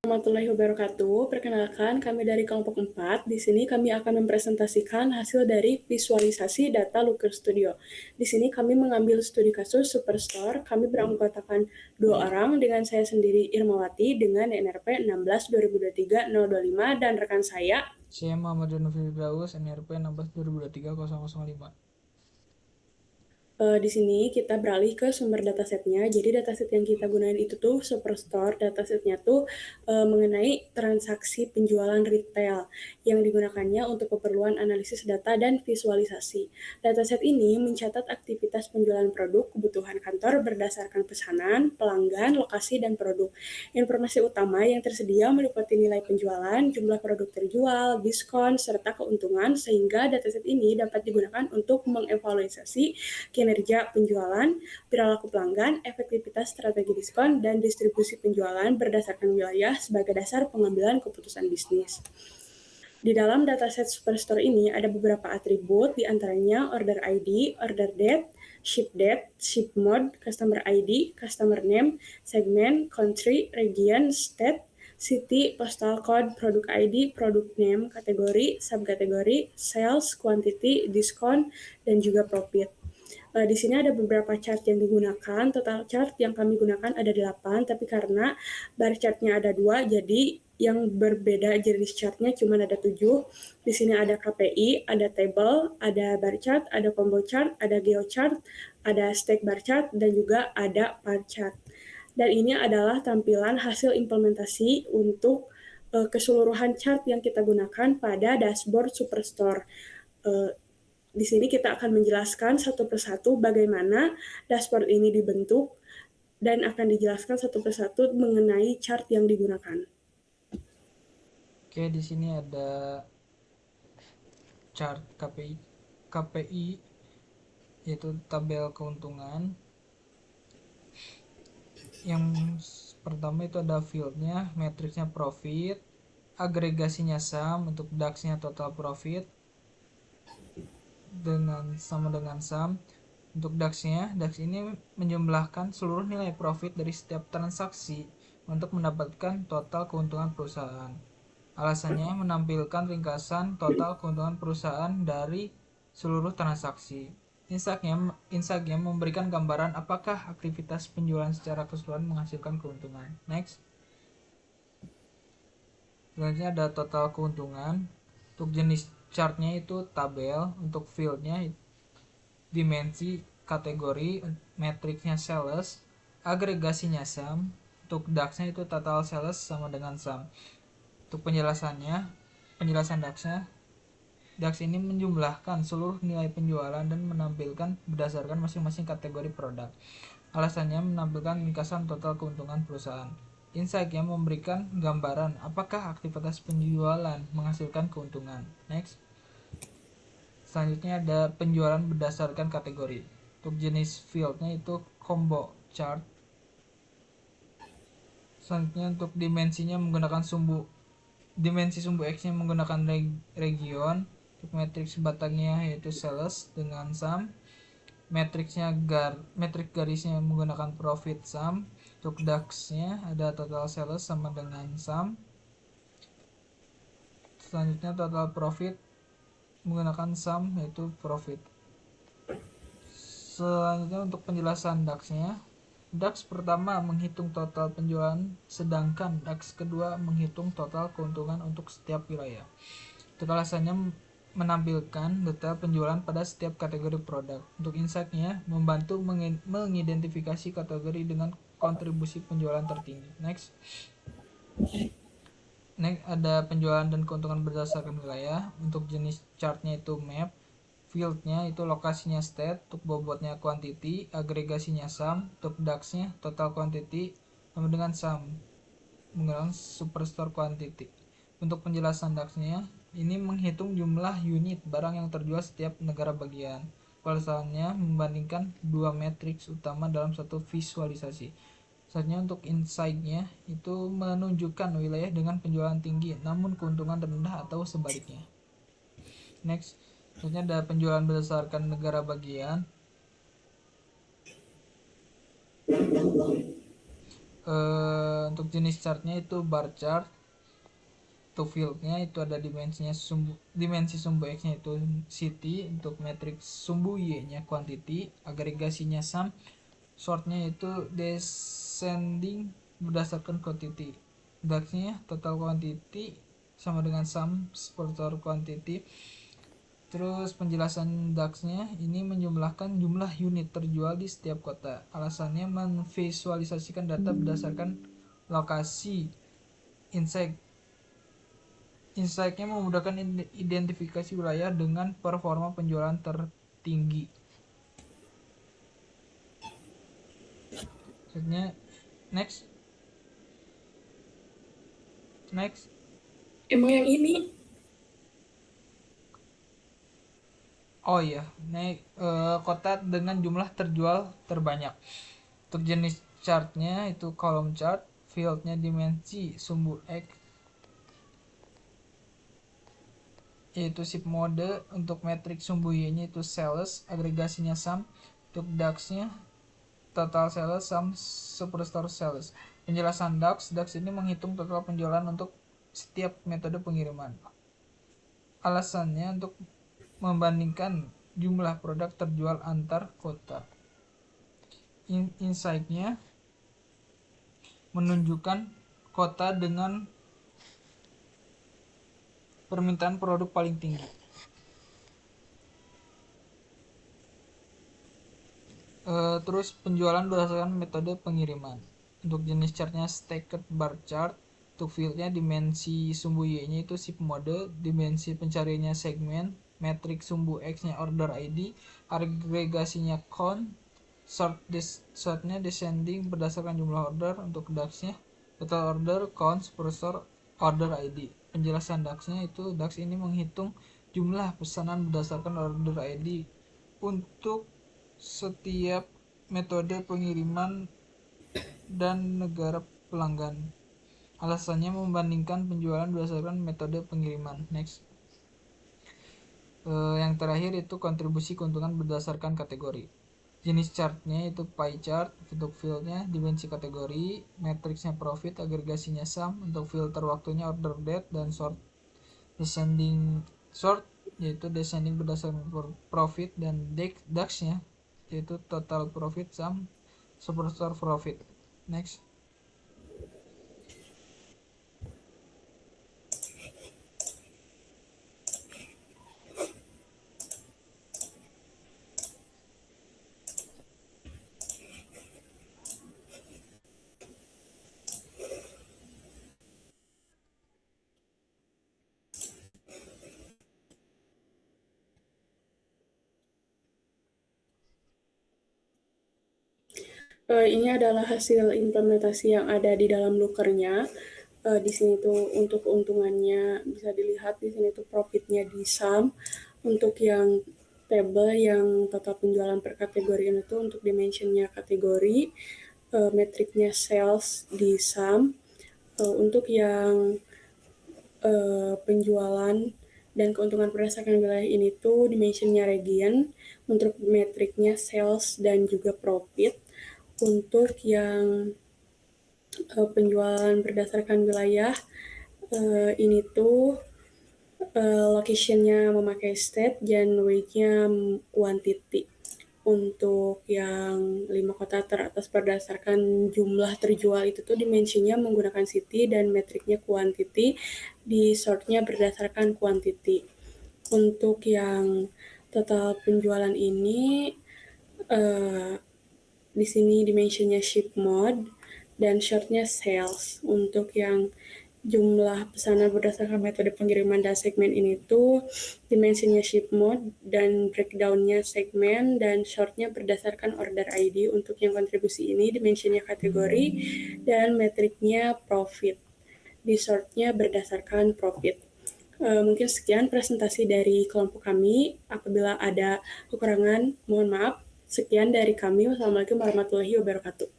Warahmatullahi wabarakatuh. Perkenalkan, kami dari kelompok 4. Di sini kami akan mempresentasikan hasil dari visualisasi data Looker Studio. Di sini kami mengambil studi kasus Superstore. Kami beranggotakan 2 orang dengan saya sendiri Irmawati dengan NRP 16-2023-025 dan rekan saya. Saya Muhammad Janufri Firdaus, NRP 16-2023-005. Di sini kita beralih ke sumber datasetnya. Jadi dataset yang kita gunain itu tuh Superstore. Datasetnya tuh mengenai transaksi penjualan retail yang digunakannya untuk keperluan analisis data dan visualisasi. Dataset ini mencatat aktivitas penjualan produk kebutuhan kantor berdasarkan pesanan, pelanggan, lokasi, dan produk. Informasi utama yang tersedia meliputi nilai penjualan, jumlah produk terjual, diskon, serta keuntungan, sehingga dataset ini dapat digunakan untuk mengevaluasi kinerja penjualan, perilaku pelanggan, efektivitas strategi diskon, dan distribusi penjualan berdasarkan wilayah sebagai dasar pengambilan keputusan bisnis. Di dalam dataset Superstore ini ada beberapa atribut, diantaranya order ID, order date, ship date, ship mode, customer ID, customer name, segment, country, region, state, city, postal code, produk ID, produk name, kategori, subkategori, sales, quantity, diskon, dan juga profit. Di sini ada beberapa chart yang digunakan. Total chart yang kami gunakan ada 8, tapi karena bar chartnya ada 2, jadi yang berbeda jenis chartnya cuma ada 7. Di sini ada KPI, ada table, ada bar chart, ada combo chart, ada geo chart, ada stack bar chart, dan juga ada bar chart. Dan ini adalah tampilan hasil implementasi untuk keseluruhan chart yang kita gunakan pada dashboard Superstore. Di sini kita akan menjelaskan satu persatu bagaimana dashboard ini dibentuk dan akan dijelaskan satu persatu mengenai chart yang digunakan. Oke, di sini ada chart KPI yaitu tabel keuntungan. Yang pertama itu ada fieldnya, matriksnya profit, agregasinya sum, untuk DAX-nya total profit sama dengan sum. Untuk DAX-nya, DAX ini menjumlahkan seluruh nilai profit dari setiap transaksi untuk mendapatkan total keuntungan perusahaan. Alasannya menampilkan ringkasan total keuntungan perusahaan dari seluruh transaksi. Insight-nya memberikan gambaran apakah aktivitas penjualan secara keseluruhan menghasilkan keuntungan. Next. Selanjutnya ada total keuntungan. Untuk jenis chartnya itu tabel, untuk fieldnya dimensi, kategori, matriksnya sales, agregasinya sum, untuk DAX-nya itu total sales sama dengan sum. Untuk penjelasan DAX-nya, DAX ini menjumlahkan seluruh nilai penjualan dan menampilkan berdasarkan masing-masing kategori produk. Alasannya menampilkan ringkasan total keuntungan perusahaan. Insight-nya memberikan gambaran apakah aktivitas penjualan menghasilkan keuntungan. Next. Selanjutnya ada penjualan berdasarkan kategori. Untuk jenis fieldnya itu combo chart. Selanjutnya untuk dimensinya menggunakan dimensi sumbu X-nya menggunakan region. Untuk matriks batangnya yaitu sales dengan sum. Metrik garisnya menggunakan profit sum. Untuk DAX-nya ada total sales sama dengan sum. Selanjutnya total profit menggunakan sum yaitu profit. Selanjutnya untuk penjelasan DAX-nya, DAX pertama menghitung total penjualan, sedangkan DAX kedua menghitung total keuntungan untuk setiap wilayah. Untuk alasannya menampilkan detail penjualan pada setiap kategori produk. Untuk insight-nya membantu mengidentifikasi kategori dengan kontribusi penjualan tertinggi. Next. Next ada penjualan dan keuntungan berdasarkan wilayah. Untuk jenis chartnya itu map, fieldnya itu lokasinya state, untuk bobotnya quantity, agregasinya sum, untuk DAX-nya total quantity sama dengan sum menggunakan Superstore quantity. Untuk penjelasan DAX-nya, ini menghitung jumlah unit barang yang terjual setiap negara bagian. Alasannya membandingkan dua matriks utama dalam satu visualisasi. Selanjutnya untuk insight-nya itu menunjukkan wilayah dengan penjualan tinggi namun keuntungan rendah atau sebaliknya. Next. Selanjutnya ada penjualan berdasarkan negara bagian. Untuk jenis chartnya itu bar chart. Untuk fieldnya itu ada dimensi sumbu X nya itu city, untuk matriks sumbu Y nya quantity, agregasinya sum, sortnya itu descending berdasarkan quantity, DAX-nya total quantity sama dengan sum per quantity. Terus penjelasan DAX-nya ini menjumlahkan jumlah unit terjual di setiap kota. Alasannya memvisualisasikan data berdasarkan lokasi. Insight-nya memudahkan identifikasi wilayah dengan performa penjualan tertinggi. Selanjutnya, next. Emang yang ini? Oh iya, kota dengan jumlah terjual terbanyak. Untuk jenis chartnya itu column chart, fieldnya dimensi sumbu X, yaitu SIP mode, untuk metrik sumbu Y-nya itu sales, agregasinya sum, untuk DAX-nya total sales sum superstore sales. Penjelasan DAX ini menghitung total penjualan untuk setiap metode pengiriman. Alasannya untuk membandingkan jumlah produk terjual antar kota. Insight-nya menunjukkan kota dengan permintaan produk paling tinggi. Terus penjualan berdasarkan metode pengiriman. Untuk jenis chartnya stacked bar chart, untuk fieldnya dimensi sumbu Y-nya itu SIP mode, dimensi pencariannya segmen, metrik sumbu X-nya order ID, agregasinya count, sortnya descending berdasarkan jumlah order, untuk DAX-nya total order, count, superstore, order ID. Penjelasan DAX-nya itu DAX ini menghitung jumlah pesanan berdasarkan order ID untuk setiap metode pengiriman dan negara pelanggan. Alasannya membandingkan penjualan berdasarkan metode pengiriman. Next. Yang terakhir itu kontribusi keuntungan berdasarkan kategori. Jenis chartnya itu pie chart, untuk fieldnya dimensi kategori, matriksnya profit, agregasinya sum, untuk filter waktunya order date, dan sort yaitu descending berdasarkan profit, dan DAX-nya yaitu total profit sum superstore profit. Next. Ini adalah hasil implementasi yang ada di dalam Looker-nya. Di sini tuh untuk keuntungannya bisa dilihat, di sini tuh profitnya di sum. Untuk yang table yang total penjualan per kategori ini tuh untuk dimensionnya kategori, metriknya sales di sum. Untuk yang penjualan dan keuntungan berdasarkan wilayah ini tuh dimensionnya region, untuk metriknya sales dan juga profit. Untuk yang penjualan berdasarkan wilayah, ini tuh location-nya memakai state dan weight-nya quantity. Untuk yang 5 kota teratas berdasarkan jumlah terjual itu tuh dimensinya menggunakan city dan metriknya quantity, di sort-nya berdasarkan quantity. Untuk yang total penjualan ini di sini dimensinya ship mode dan shortnya sales. Untuk yang jumlah pesanan berdasarkan metode pengiriman dan segmen ini tuh dimensinya ship mode dan breakdownnya segmen, dan shortnya berdasarkan order ID. Untuk yang kontribusi ini dimensinya kategori dan metriknya profit, di shortnya berdasarkan profit. Mungkin sekian presentasi dari kelompok kami. Apabila ada kekurangan, mohon maaf. Sekian dari kami. Wassalamualaikum warahmatullahi wabarakatuh.